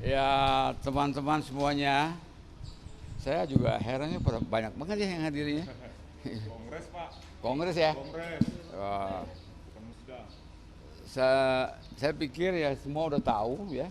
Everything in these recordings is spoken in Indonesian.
Ya, teman-teman semuanya, saya juga herannya banyak banget ya yang hadirnya. Kongres Pak, Kongres ya. Kongres, Wah, ketemu sudah. saya pikir ya semua udah tahu ya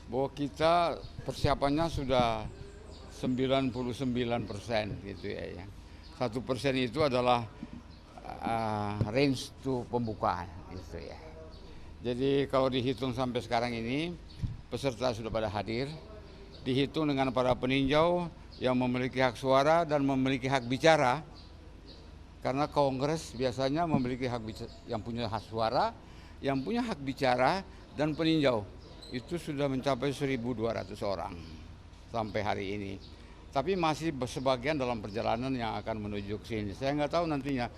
bahwa kita persiapannya sudah 99% gitu ya. 1% itu adalah range to pembukaan gitu ya. Jadi kalau dihitung sampai sekarang ini peserta sudah pada hadir, dihitung dengan para peninjau yang memiliki hak suara dan memiliki hak bicara. Karena kongres biasanya memiliki hak bicara, yang punya hak suara, yang punya hak bicara dan peninjau. Itu sudah mencapai 1.200 orang sampai hari ini. Tapi masih sebagian dalam perjalanan yang akan menuju ke sini. Saya nggak tahu nantinya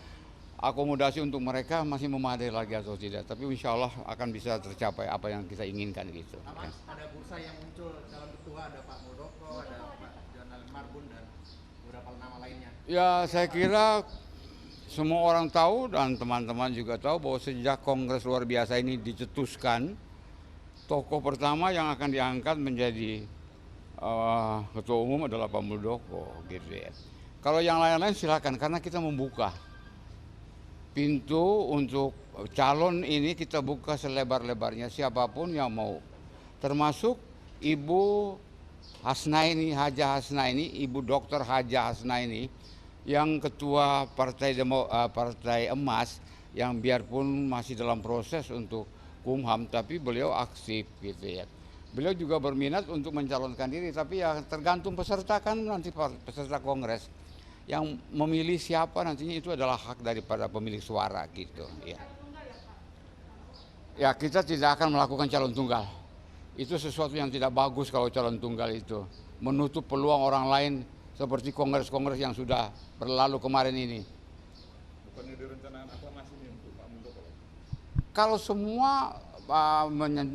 akomodasi untuk mereka masih memadai lagi atau tidak. Tapi insya Allah akan bisa tercapai apa yang kita inginkan gitu. Mas, ada bursa yang muncul calon ketua, ada Pak Muldoko, ada Pak Jonal Marbun dan beberapa nama lainnya. Ya saya kira semua orang tahu dan teman-teman juga tahu bahwa sejak kongres luar biasa ini dicetuskan, tokoh pertama yang akan diangkat menjadi ketua umum adalah Pak Muldoko gitu ya. Kalau yang lain-lain silakan karena kita membuka pintu untuk calon ini, kita buka selebar-lebarnya siapapun yang mau, termasuk Ibu Hasnaini, Haja Hasnaini, Ibu Dokter Haja Hasnaini yang ketua Partai Emas, yang biarpun masih dalam proses untuk Kumham tapi beliau aktif gitu ya. Beliau juga berminat untuk mencalonkan diri, tapi ya tergantung peserta, kan nanti peserta kongres yang memilih siapa nantinya itu adalah hak daripada pemilik suara gitu ya. Ya kita tidak akan melakukan calon tunggal. Itu sesuatu yang tidak bagus kalau calon tunggal itu menutup peluang orang lain seperti kongres-kongres yang sudah berlalu kemarin ini. Bukannya direncanakan aklamasi ini untuk Pak Muldoko? Kalau semua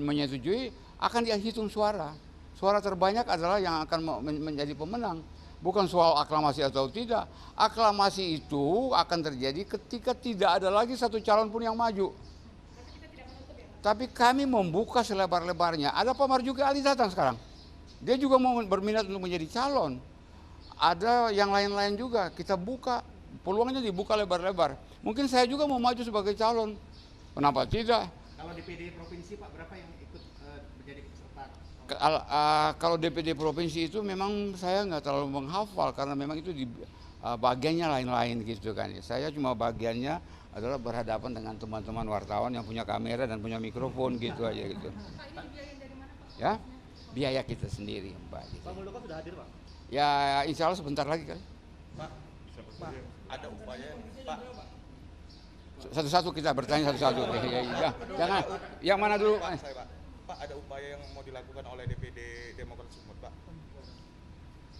menyetujui akan dihitung suara. Suara terbanyak adalah yang akan menjadi pemenang. Bukan soal aklamasi atau tidak. Aklamasi itu akan terjadi ketika tidak ada lagi satu calon pun yang maju. Tapi kami membuka selebar-lebarnya. Ada Pak Marzuki Ali datang sekarang. Dia juga mau berminat untuk menjadi calon. Ada yang lain-lain juga. Kita buka, peluangnya dibuka lebar-lebar. Mungkin saya juga mau maju sebagai calon. Kenapa tidak? Kalau DPD provinsi Pak, berapa yang ikut menjadi peserta? Kalau DPD provinsi itu memang saya nggak terlalu menghafal karena memang itu di bagiannya lain-lain gitu kan. Saya cuma bagiannya adalah berhadapan dengan teman-teman wartawan yang punya kamera dan punya mikrofon gitu aja gitu. Ya, biaya kita sendiri Mbak. Gitu. Pak Muldoko sudah hadir Pak? Ya insya Allah sebentar lagi kali. Pak, ada upaya Pak. Satu-satu kita bertanya satu-satu. Ya, jangan. Yang mana dulu? Pak, ada upaya yang mau dilakukan oleh DPD Demokrat Sumut, Pak.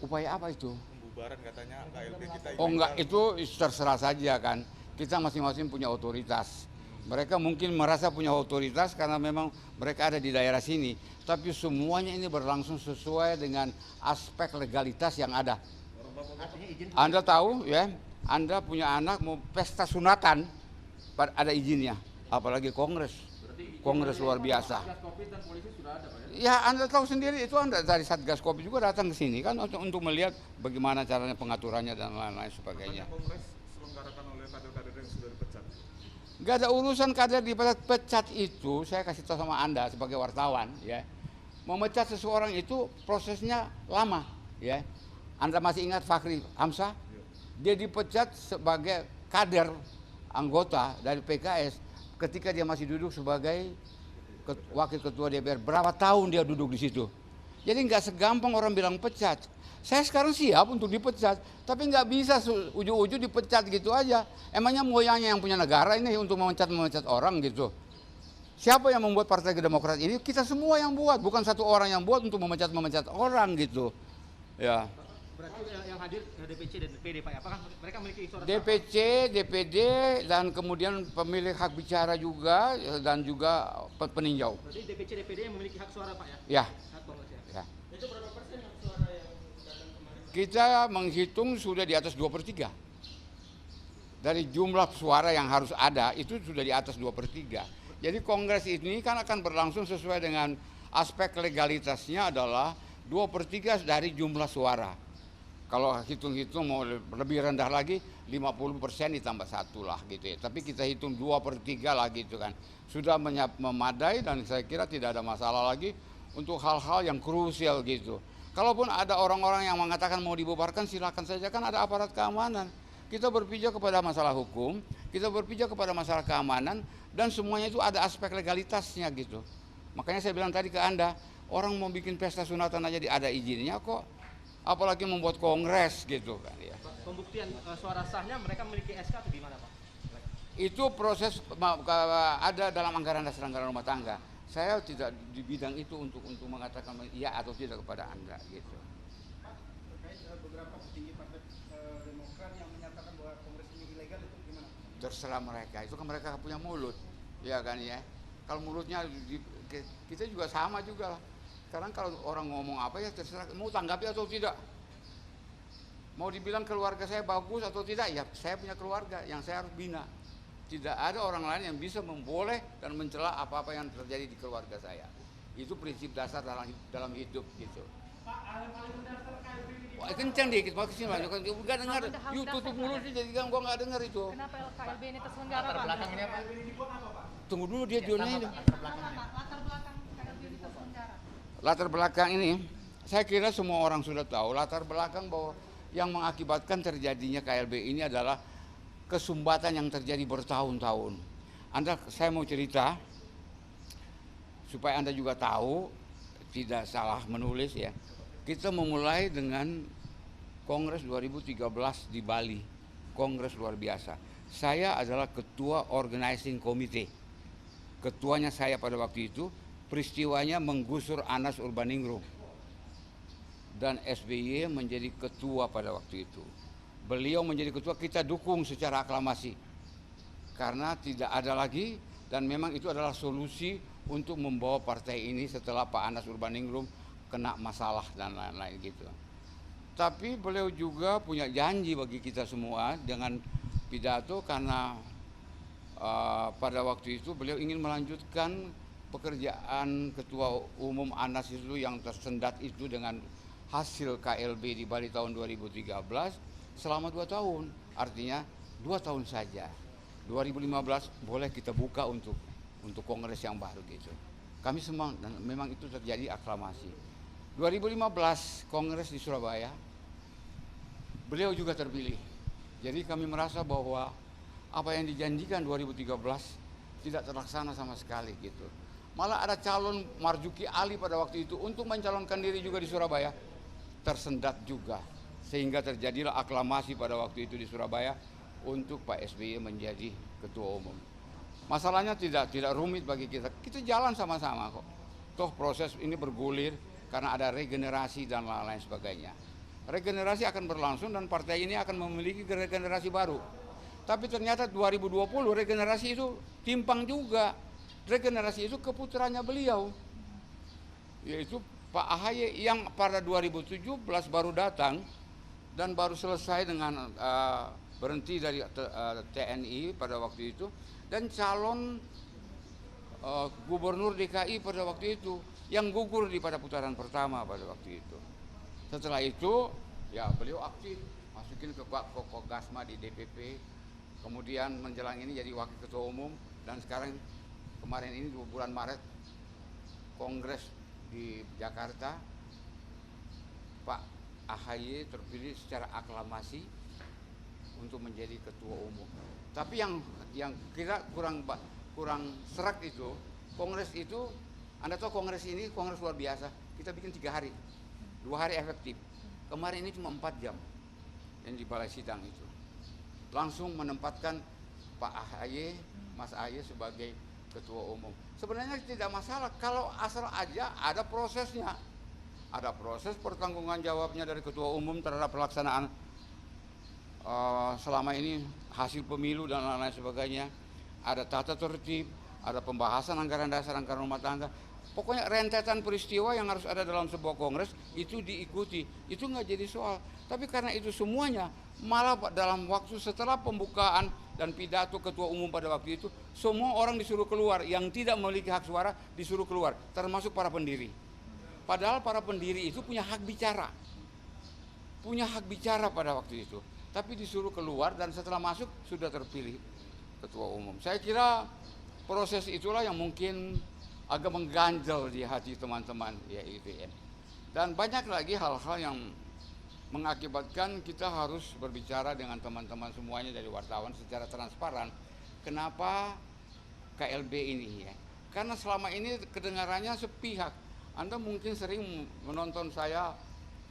Upaya apa itu? Pembubaran katanya KLB kita. Oh enggak, itu terserah saja kan. Kita masing-masing punya otoritas. Mereka mungkin merasa punya otoritas karena memang mereka ada di daerah sini. Tapi semuanya ini berlangsung sesuai dengan aspek legalitas yang ada. Anda tahu ya, Anda punya anak mau pesta sunatan, ada izinnya. Apalagi kongres luar biasa. Ya Anda tahu sendiri itu, Anda dari Satgas Covid juga datang ke sini kan untuk melihat bagaimana caranya pengaturannya dan lain-lain sebagainya. Kongres selenggarakan oleh kader-kader yang sudah dipecat. Gak ada urusan kader dipecat itu, saya kasih tahu sama Anda sebagai wartawan ya. Memecat seseorang itu prosesnya lama ya. Anda masih ingat Fakhri Hamzah? Dia dipecat sebagai kader anggota dari PKS ketika dia masih duduk sebagai wakil ketua DPR. Berapa tahun dia duduk di situ. Jadi nggak segampang orang bilang pecat. Saya sekarang siap untuk dipecat, tapi nggak bisa ujung-ujung dipecat gitu aja. Emangnya moyangnya yang punya negara ini untuk memecat orang gitu. Siapa yang membuat Partai Demokrat ini? Kita semua yang buat, bukan satu orang yang buat untuk memecat orang gitu. Ya. Berarti yang hadir DPC dan DPD Pak, apakah mereka memiliki suara? DPC, DPD dan kemudian pemilik hak bicara juga dan juga peninjau. Berarti DPC, DPD yang memiliki hak suara Pak ya? Ya. Hak kongres Ya. ya. Itu berapa persen hak suara yang datang kemarin? Kita menghitung sudah di atas 2/3. Dari jumlah suara yang harus ada itu sudah di atas 2/3. Jadi kongres ini kan akan berlangsung sesuai dengan aspek legalitasnya adalah 2/3 dari jumlah suara. Kalau hitung-hitung mau lebih rendah lagi 50% ditambah 1 lah gitu ya. Tapi kita hitung 2/3 lah gitu kan. Sudah memadai dan saya kira tidak ada masalah lagi untuk hal-hal yang krusial gitu. Kalaupun ada orang-orang yang mengatakan mau dibubarkan, silakan saja, kan ada aparat keamanan. Kita berpijak kepada masalah hukum, kita berpijak kepada masalah keamanan, dan semuanya itu ada aspek legalitasnya gitu. Makanya saya bilang tadi ke Anda, orang mau bikin pesta sunatan aja ada izinnya kok, apalagi membuat kongres gitu kan ya. Pembuktian suara sahnya mereka memiliki SK atau gimana Pak? Itu proses ada dalam anggaran dasar anggaran rumah tangga. Saya tidak di bidang itu untuk mengatakan iya atau tidak kepada Anda gitu. Pak, terkait beberapa petinggi partai Demokrat yang menyatakan bahwa kongres ini ilegal, itu gimana? Terserah mereka, itu kan mereka punya mulut, ya kan ya. Kalau mulutnya kita juga sama juga lah. Sekarang kalau orang ngomong apa ya terserah, mau tanggapi atau tidak. Mau dibilang keluarga saya bagus atau tidak, ya saya punya keluarga yang saya harus bina. Tidak ada orang lain yang bisa memboleh dan mencela apa-apa yang terjadi di keluarga saya. Itu prinsip dasar dalam hidup gitu. Wah, kencang dikit, mau kesini Pak. Enggak dengar. Yuk tutup mulut sih, jadi gua enggak dengar itu. Kenapa KLB ini terselenggara Pak? Belakang ini apa? Tunggu dulu dia Joni ini. Latar belakang KLB ini terselenggara. Latar belakang ini, saya kira semua orang sudah tahu. Latar belakang bahwa yang mengakibatkan terjadinya KLB ini adalah kesumbatan yang terjadi bertahun-tahun. Saya mau cerita supaya Anda juga tahu, tidak salah menulis ya. Kita memulai dengan Kongres 2013 di Bali, Kongres luar biasa. Saya adalah ketua organizing committee. Ketuanya saya pada waktu itu, peristiwanya menggusur Anas Urbaningrum. Dan SBY menjadi ketua pada waktu itu. Beliau menjadi ketua, kita dukung secara aklamasi. Karena tidak ada lagi, dan memang itu adalah solusi untuk membawa partai ini setelah Pak Anas Urbaningrum kena masalah dan lain-lain gitu. Tapi beliau juga punya janji bagi kita semua dengan pidato, karena pada waktu itu beliau ingin melanjutkan pekerjaan ketua umum Anas itu yang tersendat itu dengan hasil KLB di Bali tahun 2013 selama 2 tahun, artinya 2 tahun saja. 2015 boleh kita buka untuk kongres yang baru gitu. Kami semua, dan memang itu terjadi aklamasi. 2015 kongres di Surabaya, beliau juga terpilih. Jadi kami merasa bahwa apa yang dijanjikan 2013 tidak terlaksana sama sekali gitu. Malah ada calon Marzuki Ali pada waktu itu untuk mencalonkan diri juga di Surabaya, tersendat juga. Sehingga terjadilah aklamasi pada waktu itu di Surabaya untuk Pak SBY menjadi ketua umum. Masalahnya tidak rumit bagi kita. Kita jalan sama-sama kok. Toh proses ini bergulir karena ada regenerasi dan lain-lain sebagainya. Regenerasi akan berlangsung dan partai ini akan memiliki regenerasi baru. Tapi ternyata 2020 regenerasi itu timpang juga. Regenerasi itu keputranya beliau, yaitu Pak AHY yang pada 2017 baru datang dan baru selesai dengan berhenti dari TNI pada waktu itu, dan calon gubernur DKI pada waktu itu yang gugur pada putaran pertama pada waktu itu. Setelah itu ya beliau aktif masukin ke Kogasma di DPP, kemudian menjelang ini jadi wakil ketua umum, dan sekarang kemarin ini bulan Maret kongres di Jakarta, Pak AHY terpilih secara aklamasi untuk menjadi ketua umum. Tapi yang kira kurang serak itu, kongres itu, Anda tahu kongres ini kongres luar biasa, kita bikin 3 hari, 2 hari efektif. Kemarin ini cuma 4 jam yang di balai sidang itu. Langsung menempatkan Pak AHY, Mas AHY sebagai ketua umum. Sebenarnya tidak masalah kalau asal aja ada prosesnya. Ada proses pertanggungan jawabnya dari ketua umum terhadap pelaksanaan selama ini hasil pemilu dan lain-lain sebagainya. Ada tata tertib, ada pembahasan anggaran dasar, anggaran rumah tangga. Pokoknya rentetan peristiwa yang harus ada dalam sebuah kongres itu diikuti. Itu nggak jadi soal. Tapi karena itu semuanya malah dalam waktu setelah pembukaan dan pidato ketua umum pada waktu itu, semua orang disuruh keluar, yang tidak memiliki hak suara disuruh keluar, termasuk para pendiri. Padahal para pendiri itu punya hak bicara. Punya hak bicara pada waktu itu. Tapi disuruh keluar dan setelah masuk sudah terpilih ketua umum. Saya kira proses itulah yang mungkin agak mengganjal di hati teman-teman ya IPN. Dan banyak lagi hal-hal yang mengakibatkan kita harus berbicara dengan teman-teman semuanya dari wartawan secara transparan. Kenapa KLB ini ya? Karena selama ini kedengarannya sepihak. Anda mungkin sering menonton saya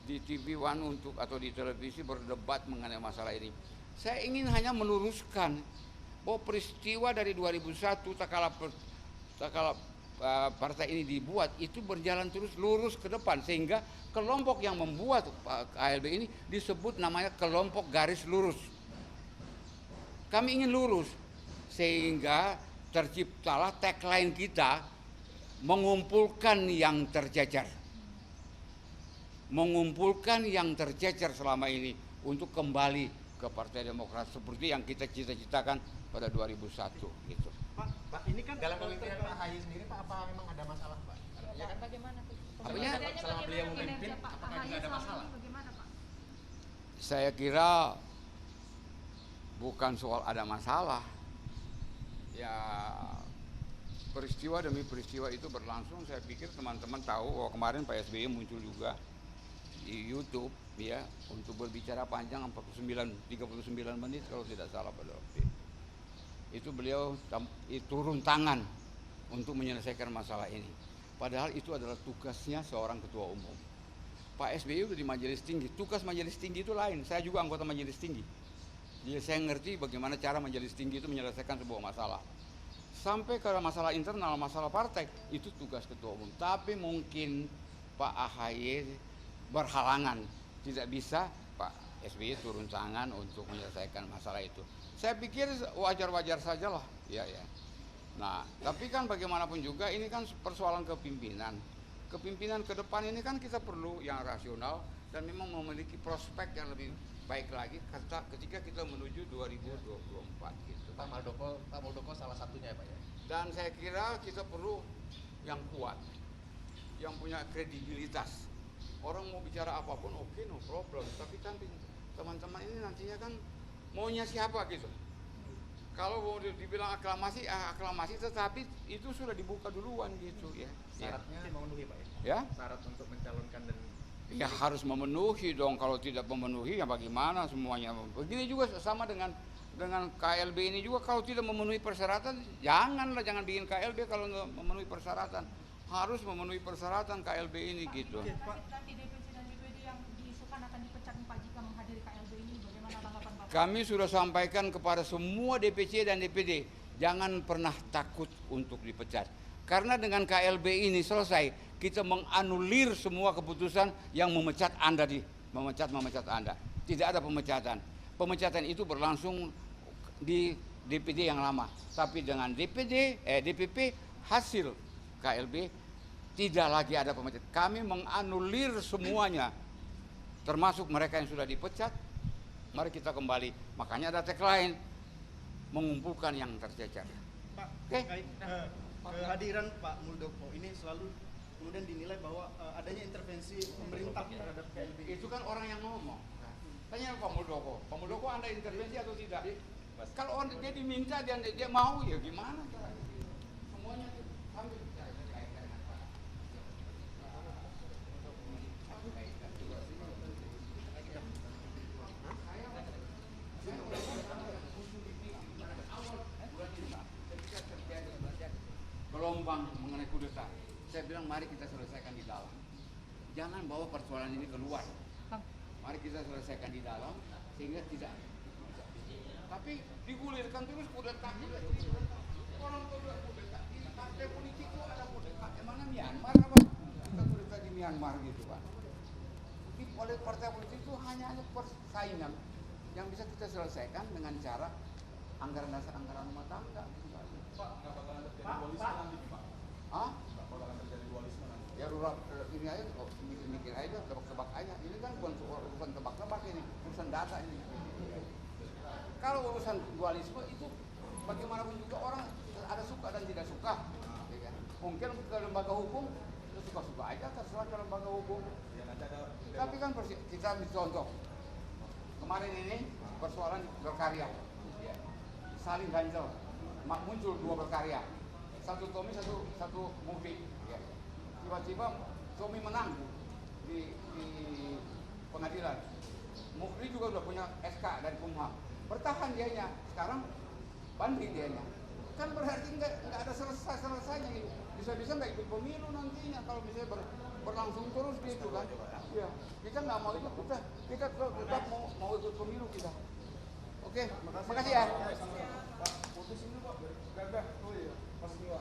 di TV One atau di televisi berdebat mengenai masalah ini. Saya ingin hanya meluruskan bahwa peristiwa dari 2001 tak kala partai ini dibuat itu berjalan terus lurus ke depan, sehingga kelompok yang membuat KLB ini disebut namanya kelompok garis lurus. Kami ingin lurus sehingga terciptalah tagline kita, mengumpulkan yang tercecer. Mengumpulkan yang tercecer selama ini untuk kembali ke Partai Demokrat seperti yang kita cita-citakan pada 2001 gitu. Pak, ini kan dalam pemimpinan Pak Ahy sendiri, Pak, apa memang ada masalah, Pak? Ya kan? Bagaimana tuh? Apanya? Selama beliau memimpin, Pak apakah Ahy juga ada selama masalah? ini bagaimana, Pak? Saya kira bukan soal ada masalah. Ya peristiwa demi peristiwa itu berlangsung. Saya pikir teman-teman tahu bahwa kemarin Pak SBY muncul juga di YouTube ya untuk berbicara panjang 39 menit kalau tidak salah pada waktu itu beliau turun tangan untuk menyelesaikan masalah ini. Padahal itu adalah tugasnya seorang ketua umum. Pak SBY udah di majelis tinggi, tugas majelis tinggi itu lain. Saya juga anggota majelis tinggi. Jadi saya ngerti bagaimana cara majelis tinggi itu menyelesaikan sebuah masalah. Sampai ke masalah internal, masalah partai, itu tugas ketua umum. Tapi mungkin Pak AHY berhalangan, tidak bisa Pak SBY turun tangan untuk menyelesaikan masalah itu. Saya pikir wajar-wajar sajalah, ya. Nah, tapi kan bagaimanapun juga ini kan persoalan kepimpinan. Kepimpinan ke depan ini kan kita perlu yang rasional dan memang memiliki prospek yang lebih baik lagi ketika kita menuju 2024 gitu. Pak Muldoko salah satunya ya, Pak ya. Dan saya kira kita perlu yang kuat, yang punya kredibilitas. Orang mau bicara apapun oke, no problem. Tapi kan teman-teman ini nantinya kan maunya siapa gitu. Kalau mau dibilang aklamasi, tetapi itu sudah dibuka duluan gitu ya. Syaratnya memenuhi, Pak ya. Ya? Syarat untuk mencalonkan dan Ya harus memenuhi dong. Kalau tidak memenuhi ya bagaimana semuanya. Begini juga sama dengan KLB ini juga, kalau tidak memenuhi persyaratan jangan bikin KLB kalau nggak memenuhi persyaratan. Harus memenuhi persyaratan KLB ini gitu. Nanti DPC dan DPD yang diisukan akan dipecat Pak jika menghadiri KLB ini, bagaimana tanggapan Bapak? Kami sudah sampaikan kepada semua DPC dan DPD, jangan pernah takut untuk dipecat. Karena dengan KLB ini selesai, kita menganulir semua keputusan yang memecat Anda memecat Anda. Tidak ada pemecatan. Pemecatan itu berlangsung di DPD yang lama. Tapi dengan DPP hasil KLB tidak lagi ada pemecatan. Kami menganulir semuanya, termasuk mereka yang sudah dipecat. Mari kita kembali. Makanya ada tagline, mengumpulkan yang tercecer. Pak, Oke? kehadiran Pak Muldoko ini selalu kemudian dinilai bahwa adanya intervensi pemerintah terhadap KLB. Itu kan orang yang ngomong. Tanya Pak Muldoko. Pak Muldoko Anda intervensi atau tidak? Kalau dia diminta, dia mau ya gimana caranya? Semuanya sambil bicara dikaitkan dengan Pak. Gelombang mengenai kudeta, saya bilang mari kita selesaikan di dalam. Jangan bawa persoalan ini keluar. Mari kita selesaikan di dalam sehingga tidak. Tapi digulirkan terus kudeta. Orang kudeta di partai politik itu ada kudeta. Mana Myanmar apa? Kita kudeta di Myanmar gitu Pak. Oleh partai politik itu hanya persaingan yang bisa kita selesaikan dengan cara anggaran dasar, anggaran rumah tangga. Pak, nggak bakalan terjadi dualisme nanti Pak? Hah? Nggak bakalan terjadi dualisme nanti? Ya ini aja, mikir aja, tebak-tebak aja. Ini kan bukan urusan tebak-tebak ini, urusan data ini. Kalau urusan dualisme itu bagaimanapun juga orang ada suka dan tidak suka. Ya kan? Mungkin ke lembaga hukum suka-suka aja terserah ke lembaga hukum. Ya, nanti ada Tapi kan kita ambil contoh kemarin ini persoalan berkarya, ya. Saling ganjel, muncul dua berkarya, satu Tommy, satu Mufti. Ya. Tiba-tiba Tommy menang di pengadilan. Mufti juga udah punya SK dari Kumham, bertahan dianya. Sekarang banding dianya. Kan berarti nggak ada selesainya gitu. Bisa-bisa nggak ikut pemilu nantinya kalau misalnya berlangsung terus gitu kan. Ya, kita nggak mau ikut, kita tetap mau ikut pemilu kita. Oke, makasih ya. Pak, putusin dulu Pak, gagah. Oh iya, Mas Niwa.